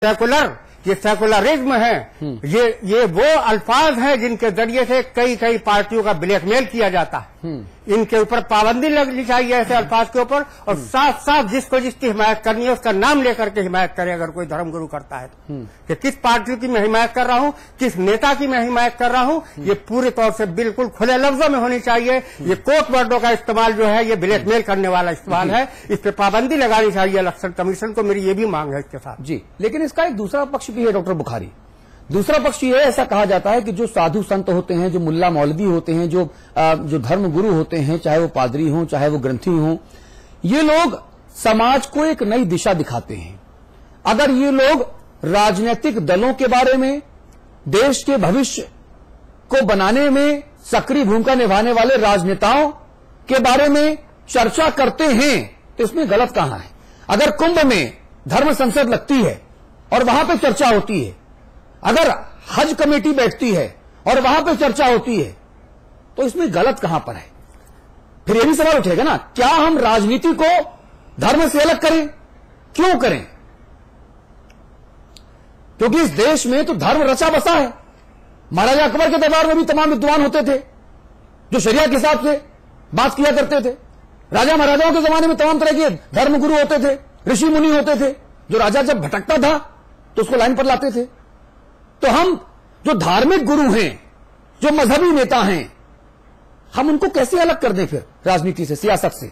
Secular, ये secularism है, ये वो अल्फाज हैं जिनके जरिए से कई पार्टियों का ब्लैकमेल किया जाता है। इनके ऊपर पाबंदी लगनी चाहिए ऐसे अल्फाज के ऊपर, और साफ साफ जिसको जिसकी हिमायत करनी है उसका नाम लेकर के हिमायत करे अगर कोई धर्मगुरु करता है तो। कि किस पार्टी की मैं हिमायत कर रहा हूँ, किस नेता की मैं हिमायत कर रहा हूँ, ये पूरे तौर से बिल्कुल खुले लफ्जों में होनी चाहिए। ये कोर्ट वर्डों का इस्तेमाल जो है ये ब्लैकमेल करने वाला इस्तेमाल है, इस पर पाबंदी लगानी चाहिए इलेक्शन कमीशन को। मेरी ये भी मांग है इसके साथ जी। लेकिन इसका एक दूसरा पक्ष भी है डॉक्टर बुखारी। दूसरा पक्ष ये ऐसा कहा जाता है कि जो साधु संत होते हैं, जो मुल्ला मौलवी होते हैं, जो धर्म गुरु होते हैं, चाहे वो पादरी हों चाहे वो ग्रंथी हों, ये लोग समाज को एक नई दिशा दिखाते हैं। अगर ये लोग राजनीतिक दलों के बारे में, देश के भविष्य को बनाने में सक्रिय भूमिका निभाने वाले राजनेताओं के बारे में चर्चा करते हैं तो इसमें गलत कहां है? अगर कुंभ में धर्म संसद लगती है और वहां पर चर्चा होती है, अगर हज कमेटी बैठती है और वहां पर चर्चा होती है, तो इसमें गलत कहां पर है? फिर यह भी सवाल उठेगा ना, क्या हम राजनीति को धर्म से अलग करें? क्यों करें? क्योंकि इस देश में तो धर्म रचा बसा है। महाराजा अकबर के दरबार में भी तमाम विद्वान होते थे जो शरिया के हिसाब से बात किया करते थे। राजा महाराजाओं के जमाने में तमाम तरह के धर्म गुरु होते थे, ऋषि मुनि होते थे, जो राजा जब भटकता था तो उसको लाइन पर लाते थे। तो हम जो धार्मिक गुरु हैं, जो मजहबी नेता हैं, हम उनको कैसे अलग कर दें फिर राजनीति से, सियासत से?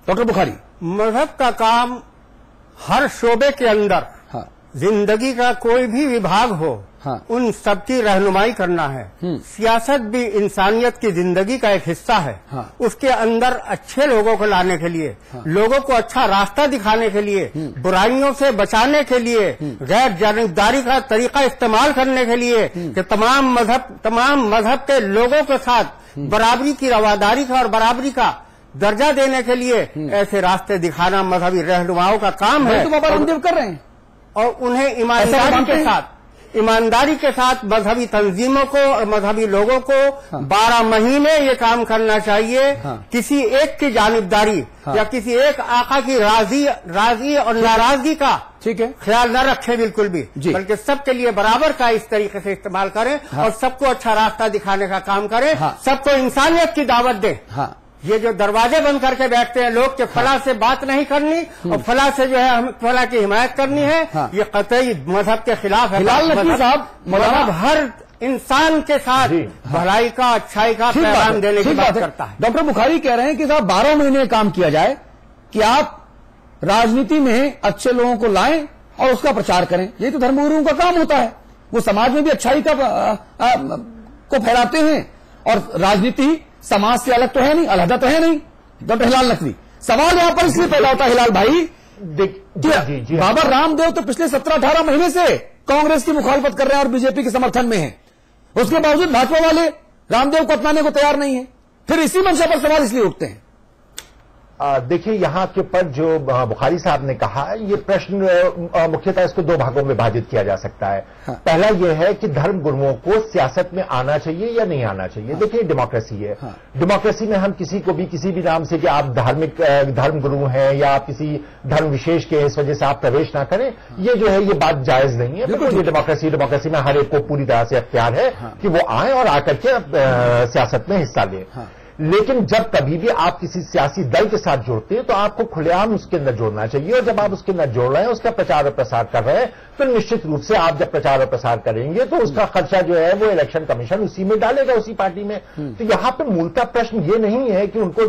डॉक्टर बुखारी, मजहब का काम हर शोबे के अंदर जिंदगी का कोई भी विभाग हो, उन सबकी रहनुमाई करना है। सियासत भी इंसानियत की जिंदगी का एक हिस्सा है। उसके अंदर अच्छे लोगों को लाने के लिए, लोगों को अच्छा रास्ता दिखाने के लिए, बुराइयों से बचाने के लिए, गैर जानिबदारी का तरीका इस्तेमाल करने के लिए, कि तमाम मजहब के लोगों के साथ बराबरी की रवादारी का और बराबरी का दर्जा देने के लिए ऐसे रास्ते दिखाना मजहबी रहनुमाओं का काम है। तो बाबा रामदेव कर रहे हैं, और उन्हें ईमानदारी के साथ मजहबी तंजीमों को और मजहबी लोगों को 12 महीने ये काम करना चाहिए। किसी एक की जानिबदारी या किसी एक आका की राजी और नाराजगी का ठीक है ख्याल न रखें बिल्कुल भी, बल्कि सबके लिए बराबर का इस तरीके से इस्तेमाल करें और सबको अच्छा रास्ता दिखाने का काम करें। सबको इंसानियत की दावत दें। ये जो दरवाजे बंद करके बैठते हैं लोग कि फला से बात नहीं करनी और फला से जो है हम फला की हिमायत करनी है, ये कतई मजहब के खिलाफ है। हिलाल नकवी साहब, मजहब हर इंसान के साथ भलाई का, अच्छाई का पैगाम देने की बात करता है। डॉक्टर बुखारी कह रहे हैं कि साहब 12 महीने काम किया जाए कि आप राजनीति में अच्छे लोगों को लाएं और उसका प्रचार करें। ये तो धर्मगुरुओं का काम होता है, वो समाज में भी अच्छाई को फैलाते हैं। और राजनीति समाज से अलग तो है नहीं, अलहदा तो है नहीं। डॉक्टर हिलाल नकवी, सवाल यहां पर इसलिए पैदा होता है हिलाल भाई, बाबा रामदेव तो पिछले 17-18 महीने से कांग्रेस की मुखालफत कर रहे हैं और बीजेपी के समर्थन में हैं। उसके बावजूद भाजपा वाले रामदेव को अपनाने को तैयार नहीं है। फिर इसी मंशा पर सवाल इसलिए उठते हैं। देखिए, यहां के पर जो बुखारी साहब ने कहा, ये प्रश्न मुख्यतः इसको 2 भागों में विभाजित किया जा सकता है। पहला यह है कि धर्म गुरुओं को सियासत में आना चाहिए या नहीं आना चाहिए। देखिए, डेमोक्रेसी है। डेमोक्रेसी में हम किसी को भी किसी भी नाम से कि आप धार्मिक धर्म गुरु हैं या आप किसी धर्म विशेष के इस वजह से आप प्रवेश ना करें, ये जो है ये बात जायज नहीं है। बिल्कुल, ये डेमोक्रेसी में हर एक को पूरी तरह से अख्तियार है कि वो आए और आकर के सियासत में हिस्सा लें। लेकिन जब कभी भी आप किसी सियासी दल के साथ जुड़ते हैं तो आपको खुलेआम उसके अंदर जोड़ना चाहिए। और जब आप उसके अंदर जोड़ रहे हैं, उसका प्रचार और प्रसार कर रहे हैं, तो निश्चित रूप से आप जब प्रचार और प्रसार करेंगे तो उसका खर्चा जो है वो इलेक्शन कमीशन उसी में डालेगा, उसी पार्टी में। तो यहां पे मूलतः प्रश्न ये नहीं है कि उनको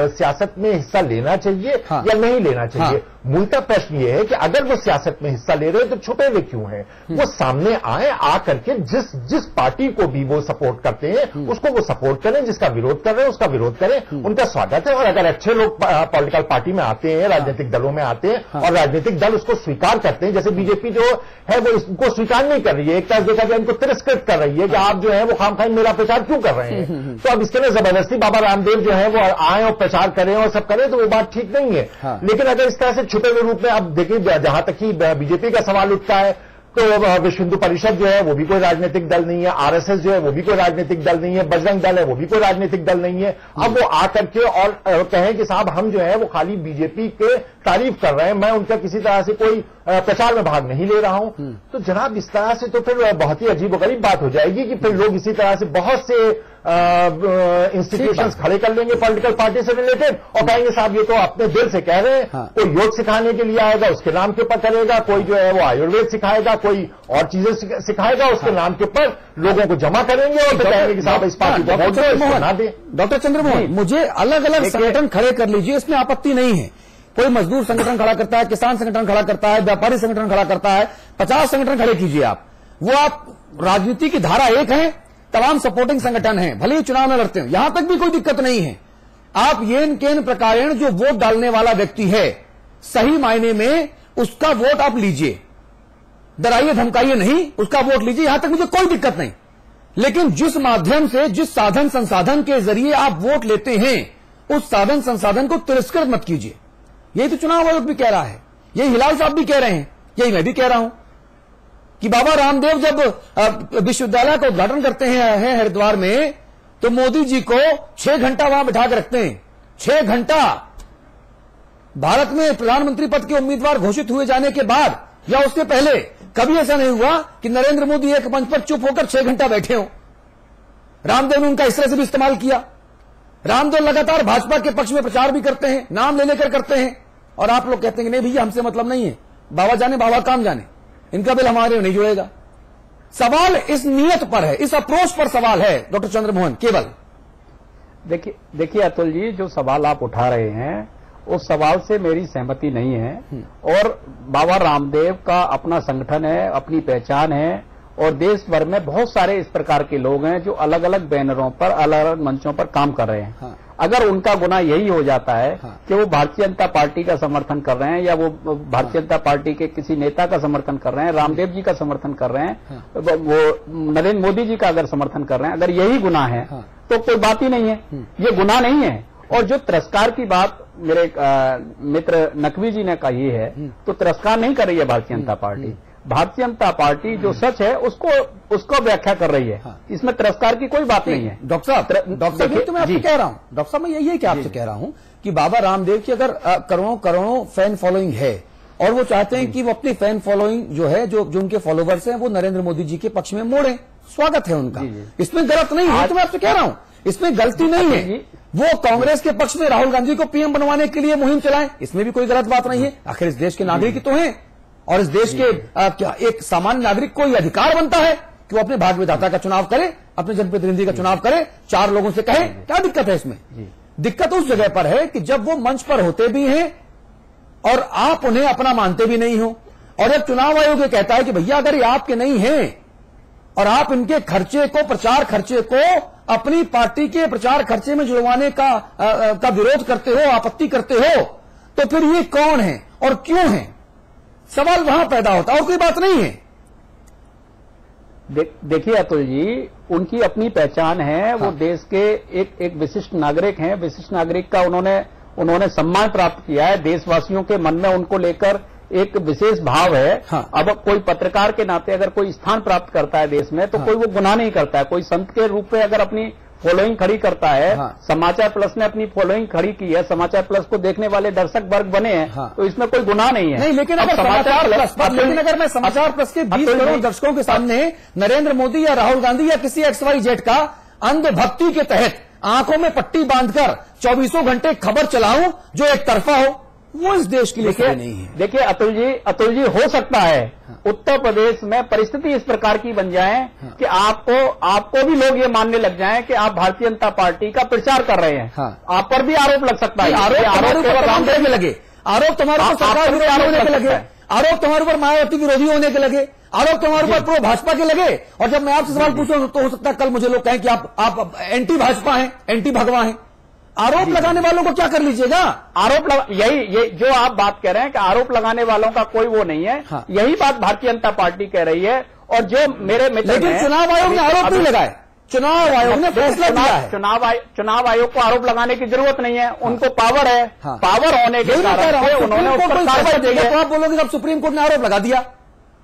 सियासत में हिस्सा लेना चाहिए या नहीं लेना चाहिए। मूलतः प्रश्न ये है कि अगर वो सियासत में हिस्सा ले रहे हैं तो छुपे हुए क्यों हैं? वो सामने आए, आकर के जिस पार्टी को भी वो सपोर्ट करते हैं उसको वो सपोर्ट करें, जिसका विरोध कर रहे हैं उसका विरोध करें। उनका स्वागत है। और अगर अच्छे लोग पॉलिटिकल पार्टी में आते हैं, राजनीतिक दलों में आते हैं और राजनीतिक दल उसको स्वीकार करते हैं, जैसे बीजेपी जो है वो इसको स्वीकार नहीं कर रही है, एक तरह देखा जाए इनको तिरस्कृत कर रही है कि आप जो है वो खामखाई मेरा प्रचार क्यों कर रहे हैं। तो अब इसके लिए जबरदस्ती बाबा रामदेव जो है वो आए और प्रचार करें और सब करें तो वो बात ठीक नहीं है। लेकिन अगर इस तरह से छुपे हुए रूप में, अब देखिए जहां तक ही बीजेपी का सवाल उठता है, तो विश्व हिंदू परिषद जो है वो भी कोई राजनीतिक दल नहीं है, आरएसएस जो है वो भी कोई राजनीतिक दल नहीं है, बजरंग दल है वो भी कोई राजनीतिक दल नहीं है। अब वो आकर के और कहें कि साहब हम जो है वो खाली बीजेपी के तारीफ कर रहे हैं, मैं उनका किसी तरह से कोई प्रचार में भाग नहीं ले रहा हूं, तो जनाब इस तरह से तो फिर बहुत ही अजीबोगरीब बात हो जाएगी कि फिर लोग इसी तरह से बहुत से इंस्टीट्यूशंस खड़े कर लेंगे पॉलिटिकल पार्टी से रिलेटेड और कहेंगे साहब ये तो अपने दिल से कह रहे हैं। कोई योग सिखाने के लिए आएगा उसके नाम के ऊपर करेगा, कोई जो है वो आयुर्वेद सिखाएगा, कोई और चीजें सिखाएगा उसके नाम के ऊपर लोगों को जमा करेंगे और फिर कहेंगे कि साहब इस पार्टी को वोट दो, ना दे। डॉक्टर चंद्रमोहन, मुझे अलग अलग संगठन खड़े कर लीजिए, इसमें आपत्ति नहीं है। कोई मजदूर संगठन खड़ा करता है, किसान संगठन खड़ा करता है, व्यापारी संगठन खड़ा करता है, 50 संगठन खड़े कीजिए आप। वो आप राजनीति की धारा एक है, तमाम सपोर्टिंग संगठन हैं, भले ही चुनाव में लड़ते हैं, यहां तक भी कोई दिक्कत नहीं है। आप येन केन प्रकारेण जो वोट डालने वाला व्यक्ति है, सही मायने में उसका वोट आप लीजिए, डराइए धमकाइए नहीं, उसका वोट लीजिए, यहां तक मुझे कोई दिक्कत नहीं। लेकिन जिस माध्यम से, जिस साधन संसाधन के जरिए आप वोट लेते हैं, उस साधन संसाधन को तिरस्कृत मत कीजिए। यही तो चुनाव आयोग भी कह रहा है, यही हिलाल साहब भी कह रहे हैं, यही मैं भी कह रहा हूं कि बाबा रामदेव जब विश्वविद्यालय का उद्घाटन करते हैं हरिद्वार में, तो मोदी जी को 6 घंटा वहां बिठा के रखते हैं। 6 घंटा भारत में प्रधानमंत्री पद के उम्मीदवार घोषित हुए जाने के बाद या उसके पहले कभी ऐसा नहीं हुआ कि नरेंद्र मोदी एक मंच पर चुप होकर 6 घंटा बैठे हो। रामदेव ने उनका इस तरह से भी इस्तेमाल किया। रामदेव लगातार भाजपा के पक्ष में प्रचार भी करते हैं, नाम ले लेकर करते हैं, और आप लोग कहते हैं कि नहीं भैया हमसे मतलब नहीं है, बाबा जाने बाबा काम जाने, इनका बिल हमारे नहीं जुड़ेगा। सवाल इस नियत पर है, इस अप्रोच पर सवाल है डॉक्टर चंद्रमोहन। केवल देखिए अतुल जी, जो सवाल आप उठा रहे हैं उस सवाल से मेरी सहमति नहीं है। और बाबा रामदेव का अपना संगठन है, अपनी पहचान है, और देश भर में बहुत सारे इस प्रकार के लोग हैं जो अलग अलग बैनरों पर, अलग अलग मंचों पर काम कर रहे हैं। अगर उनका गुनाह यही हो जाता है कि वो भारतीय जनता पार्टी का समर्थन कर रहे हैं या वो भारतीय जनता पार्टी के किसी नेता का समर्थन कर रहे हैं, रामदेव जी का समर्थन कर रहे हैं, वो नरेंद्र मोदी जी का अगर समर्थन कर रहे हैं, अगर यही गुनाह है तो कोई बात ही नहीं है, ये गुनाह नहीं है। और जो तिरस्कार की बात मेरे मित्र नकवी जी ने कही है, तो तिरस्कार नहीं कर रही है भारतीय जनता पार्टी। भारतीय जनता पार्टी जो सच है उसको व्याख्या कर रही है, इसमें तिरस्कार की कोई बात नहीं है। डॉक्टर साहब तो मैं आपसे कह रहा हूं, डॉक्टर साहब मैं यही कि आपसे कह रहा हूं कि बाबा रामदेव की अगर करोड़ों करोड़ों फैन फॉलोइंग है और वो चाहते हैं कि वो अपनी फैन फॉलोइंग जो है, जो उनके फॉलोवर्स हैं, वो नरेंद्र मोदी जी के पक्ष में मोड़े, स्वागत है उनका, इसमें गलत नहीं है। तो मैं आपसे कह रहा हूं इसमें गलती नहीं है। वो कांग्रेस के पक्ष में राहुल गांधी को पीएम बनवाने के लिए मुहिम चलाएं, इसमें भी कोई गलत बात नहीं है। आखिर इस देश के नागरिक तो हैं, और इस देश के क्या एक सामान्य नागरिक को यह अधिकार बनता है कि वो अपने भाग्य विधाता का चुनाव करे, अपने जनप्रतिनिधि का चुनाव करे, 4 लोगों से कहे। क्या दिक्कत है इसमें? दिक्कत उस जगह पर है कि जब वो मंच पर होते भी हैं और आप उन्हें अपना मानते भी नहीं हो, और जब चुनाव आयोग ये कहता है कि भैया अगर ये आपके नहीं हैं और आप इनके खर्चे को, प्रचार खर्चे को अपनी पार्टी के प्रचार खर्चे में जुड़वाने का विरोध करते हो, आपत्ति करते हो, तो फिर ये कौन है और क्यों है? सवाल वहां पैदा होता है और कोई बात नहीं है। देखिए अतुल जी, उनकी अपनी पहचान है, वो देश के एक विशिष्ट नागरिक हैं। विशिष्ट नागरिक का उन्होंने सम्मान प्राप्त किया है, देशवासियों के मन में उनको लेकर एक विशेष भाव है। अब कोई पत्रकार के नाते अगर कोई स्थान प्राप्त करता है देश में, तो कोई वो गुनाह नहीं करता है। कोई संत के रूप में अगर अपनी फॉलोइंग खड़ी करता है, समाचार प्लस ने अपनी फॉलोइंग खड़ी की है, समाचार प्लस को देखने वाले दर्शक वर्ग बने हैं, तो इसमें कोई गुनाह नहीं है। नहीं, लेकिन अगर समाचार मैं समाचार प्लस के 20 करोड़ दर्शकों के सामने नरेंद्र मोदी या राहुल गांधी या किसी XYZ का अंधभक्ति के तहत आंखों में पट्टी बांधकर 24 घंटे खबर चलाऊं जो एक तरफा हो, वो इस देश के लिए सही नहीं है। देखिए अतुल जी हो सकता है उत्तर प्रदेश में परिस्थिति इस प्रकार की बन जाए कि आपको भी लोग ये मानने लग जाएं कि आप भारतीय जनता पार्टी का प्रचार कर रहे हैं। आप पर भी आरोप लग सकता है। आरोप लगे, आरोप तुम्हारे ऊपर सरकार विरोधी होने के लगे, आरोप तुम्हारे ऊपर मायावती विरोधी होने के लगे, आरोप तुम्हारे ऊपर प्रो भाजपा के लगे। और जब मैं आपसे सवाल पूछूं तो हो सकता है कल मुझे लोग कहें कि आप एंटी भाजपा हैं, एंटी भगवा हैं। आरोप लगाने वालों को क्या कर लीजिएगा? ये जो आप बात कह रहे हैं कि आरोप लगाने वालों का कोई वो नहीं है, यही बात भारतीय जनता पार्टी कह रही है। और जो मेरे मित्र, लेकिन चुनाव आयोग ने आरोप नहीं लगाए, चुनाव आयोग ने फैसला किया है। चुनाव आयोग को आरोप लगाने की जरूरत नहीं है, उनको पावर है। पावर होने के कारण उन्होंने कार्रवाई की है। आप बोलोगे जब सुप्रीम कोर्ट ने आरोप लगा दिया,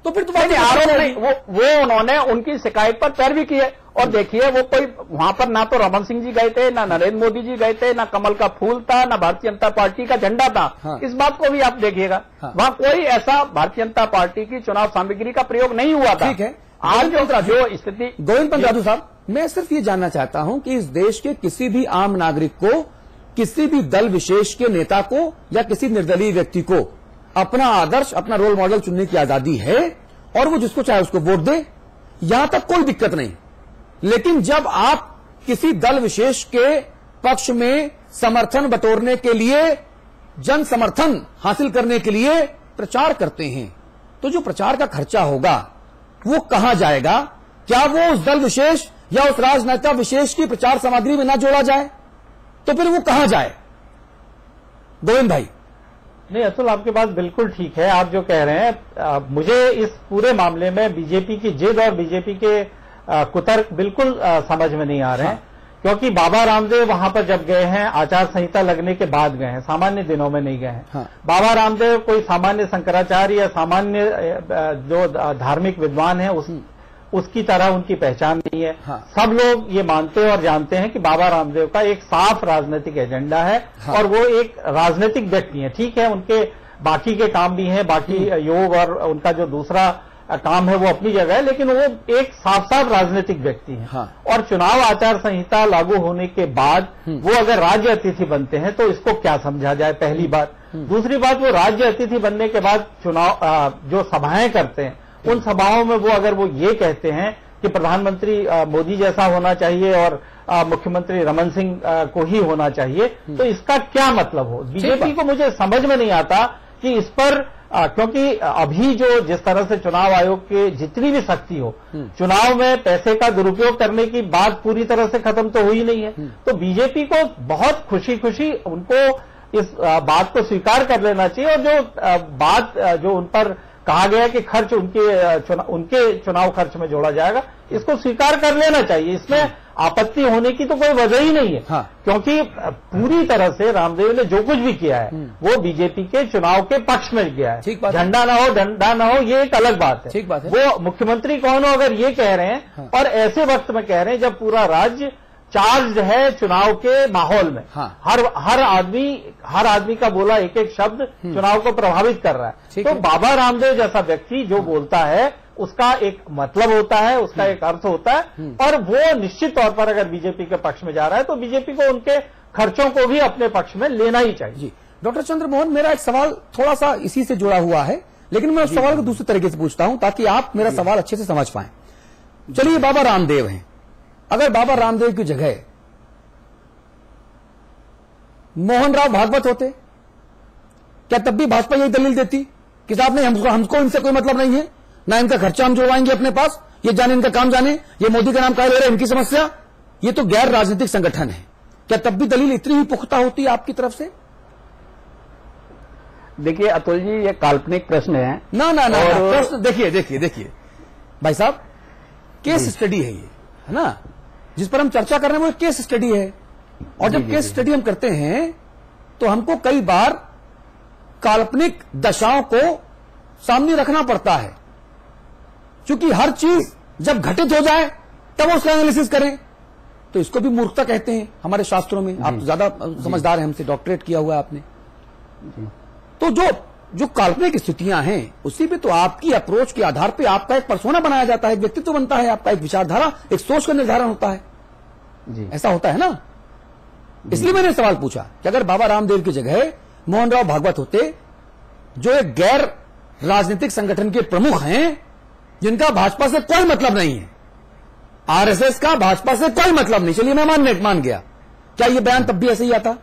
तो फिर तो आरोप नहीं, वो उन्होंने उनकी शिकायत पर पैरवी की है। और देखिए, वो कोई वहां पर ना तो रमन सिंह जी गए थे, ना नरेंद्र मोदी जी गए थे, ना कमल का फूल था, ना भारतीय जनता पार्टी का झंडा था। हाँ। इस बात को भी आप देखिएगा, वहां कोई ऐसा भारतीय जनता पार्टी की चुनाव सामग्री का प्रयोग नहीं हुआ था। ठीक है, आज जो स्थिति। गोविंद पंत राजू साहब, मैं सिर्फ ये जानना चाहता हूं कि इस देश के किसी भी आम नागरिक को, किसी भी दल विशेष के नेता को या किसी निर्दलीय व्यक्ति को अपना आदर्श, अपना रोल मॉडल चुनने की आजादी है और वो जिसको चाहे उसको वोट दे, यहां तक कोई दिक्कत नहीं। लेकिन जब आप किसी दल विशेष के पक्ष में समर्थन बटोरने के लिए, जन समर्थन हासिल करने के लिए प्रचार करते हैं, तो जो प्रचार का खर्चा होगा वो कहां जाएगा? क्या वो उस दल विशेष या उस राजनेता विशेष की प्रचार सामग्री में ना जोड़ा जाए? तो फिर वो कहां जाए? गोविंद भाई। नहीं, अतुल, आपकी बात बिल्कुल ठीक है। आप जो कह रहे हैं, मुझे इस पूरे मामले में बीजेपी की जिद और बीजेपी के कुतर्क बिल्कुल समझ में नहीं आ रहे हैं। क्योंकि बाबा रामदेव वहां पर जब गए हैं, आचार संहिता लगने के बाद गए हैं, सामान्य दिनों में नहीं गए हैं। बाबा रामदेव कोई सामान्य शंकराचार्य या सामान्य जो धार्मिक विद्वान है उसकी तरह उनकी पहचान नहीं है। सब लोग ये मानते और जानते हैं कि बाबा रामदेव का एक साफ राजनीतिक एजेंडा है और वो एक राजनीतिक व्यक्ति है। ठीक है, उनके बाकी के काम भी हैं, बाकी योग और उनका जो दूसरा काम है वो अपनी जगह है, लेकिन वो एक साफ साफ राजनीतिक व्यक्ति हैं। और चुनाव आचार संहिता लागू होने के बाद वो अगर राज्य अतिथि बनते हैं तो इसको क्या समझा जाए, पहली बात। दूसरी बात, वो राज्य अतिथि बनने के बाद चुनाव जो सभाएं करते हैं, उन सभाओं में वो अगर वो ये कहते हैं कि प्रधानमंत्री मोदी जैसा होना चाहिए और मुख्यमंत्री रमन सिंह को ही होना चाहिए, तो इसका क्या मतलब हो? बीजेपी को मुझे समझ में नहीं आता कि इस पर क्योंकि अभी जो जिस तरह से चुनाव आयोग के जितनी भी शक्ति हो, चुनाव में पैसे का दुरुपयोग करने की बात पूरी तरह से खत्म तो हुई नहीं है। तो बीजेपी को बहुत खुशी खुशी उनको इस बात को स्वीकार कर लेना चाहिए और जो बात जो उन पर कहा गया कि खर्च उनके चुनाव खर्च में जोड़ा जाएगा, इसको स्वीकार कर लेना चाहिए। इसमें आपत्ति होने की तो कोई वजह ही नहीं है। क्योंकि पूरी तरह से रामदेव ने जो कुछ भी किया है वो बीजेपी के चुनाव के पक्ष में गया है। झंडा ना हो, डंडा ना हो, ये एक अलग बात है। वो मुख्यमंत्री कौन हो अगर ये कह रहे हैं और ऐसे वक्त में कह रहे हैं जब पूरा राज्य चार्ज है चुनाव के माहौल में। हर आदमी का बोला एक एक शब्द चुनाव को प्रभावित कर रहा है। तो बाबा रामदेव जैसा व्यक्ति जो बोलता है उसका एक मतलब होता है, उसका एक अर्थ होता है और वो निश्चित तौर पर अगर बीजेपी के पक्ष में जा रहा है तो बीजेपी को उनके खर्चों को भी अपने पक्ष में लेना ही चाहिए। डॉक्टर चंद्रमोहन, मेरा एक सवाल थोड़ा सा इसी से जुड़ा हुआ है, लेकिन मैं उस सवाल को दूसरे तरीके से पूछता हूं ताकि आप मेरा सवाल अच्छे से समझ पाएं। चलिए, बाबा रामदेव हैं, अगर बाबा रामदेव की जगह मोहन राव भागवत होते, क्या तब भी भाजपा यही दलील देती कि साहब नहीं, हमको इनसे कोई मतलब नहीं है, ना इनका खर्चा हम जुड़वाएंगे अपने पास, ये जाने इनका काम जाने, ये मोदी का नाम कहा ले रहे हैं, इनकी समस्या, ये तो गैर राजनीतिक संगठन है। क्या तब भी दलील इतनी ही पुख्ता होती है आपकी तरफ से? देखिए अतुल जी, ये काल्पनिक प्रश्न है। ना प्रश्न देखिए भाई साहब, केस स्टडी है ये, है ना, जिस पर हम चर्चा कर रहे हैं वो केस स्टडी है। और जब केस स्टडी हम करते हैं तो हमको कई बार काल्पनिक दशाओं को सामने रखना पड़ता है, क्योंकि हर चीज जब घटित हो जाए तब उसका एनालिसिस करें। तो इसको भी मूर्खता कहते हैं हमारे शास्त्रों में। आप ज्यादा समझदार हैं हमसे, डॉक्टरेट किया हुआ है आपने। तो जो काल्पनिक स्थितियां हैं उसी पे तो आपकी अप्रोच के आधार पे आपका एक पर्सोना बनाया जाता है, एक व्यक्तित्व बनता है, आपका एक विचारधारा, एक सोच का निर्धारण होता है जी। ऐसा होता है ना। इसलिए मैंने सवाल पूछा कि अगर बाबा रामदेव की जगह मोहन राव भागवत होते, जो एक गैर राजनीतिक संगठन के प्रमुख हैं, जिनका भाजपा से कोई मतलब नहीं है, आरएसएस का भाजपा से कोई मतलब नहीं, चलिए मैं मान गया, क्या यह बयान तब भी ऐसे ही आता?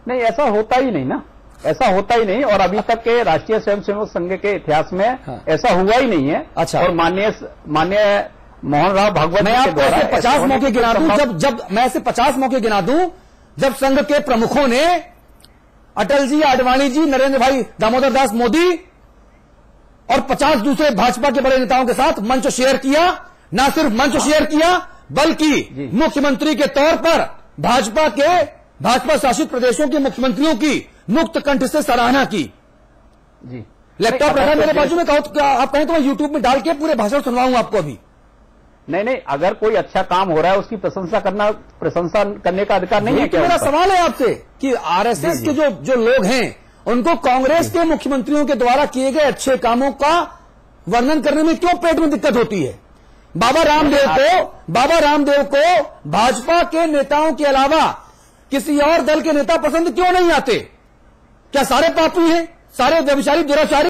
नहीं, ऐसा होता ही नहीं ना, ऐसा होता ही नहीं। और अभी तक के राष्ट्रीय स्वयंसेवक संघ के इतिहास में ऐसा हुआ ही नहीं है। अच्छा। और माननीय मोहन राव भागवत, मैं आपको ऐसे 50 मौके गिना दूं, जब मैं ऐसे 50 मौके गिना दूं जब संघ के प्रमुखों ने अटल जी, आडवाणी जी, नरेंद्र भाई दामोदर दास मोदी और 50 दूसरे भाजपा के बड़े नेताओं के साथ मंच शेयर किया। न सिर्फ मंच शेयर किया बल्कि मुख्यमंत्री के तौर पर भाजपा शासित प्रदेशों के मुख्यमंत्रियों की मुक्त कंठ से सराहना की जी। लैपटॉप रखा मेरे बाजू में, कहो क्या आप कहें तो मैं यूट्यूब में डाल के पूरे भाषण सुनवाऊंगा आपको अभी। नहीं, अगर कोई अच्छा काम हो रहा है उसकी प्रशंसा करने का अधिकार नहीं है क्या? मेरा सवाल है आपसे कि आरएसएस के जो लोग हैं उनको कांग्रेस के मुख्यमंत्रियों के द्वारा किए गए अच्छे कामों का वर्णन करने में क्यों पेट में दिक्कत होती है? बाबा रामदेव को भाजपा के नेताओं के अलावा किसी और दल के नेता पसंद क्यों नहीं आते? क्या सारे पापी हैं, सारे व्यभिचारी दुराचारी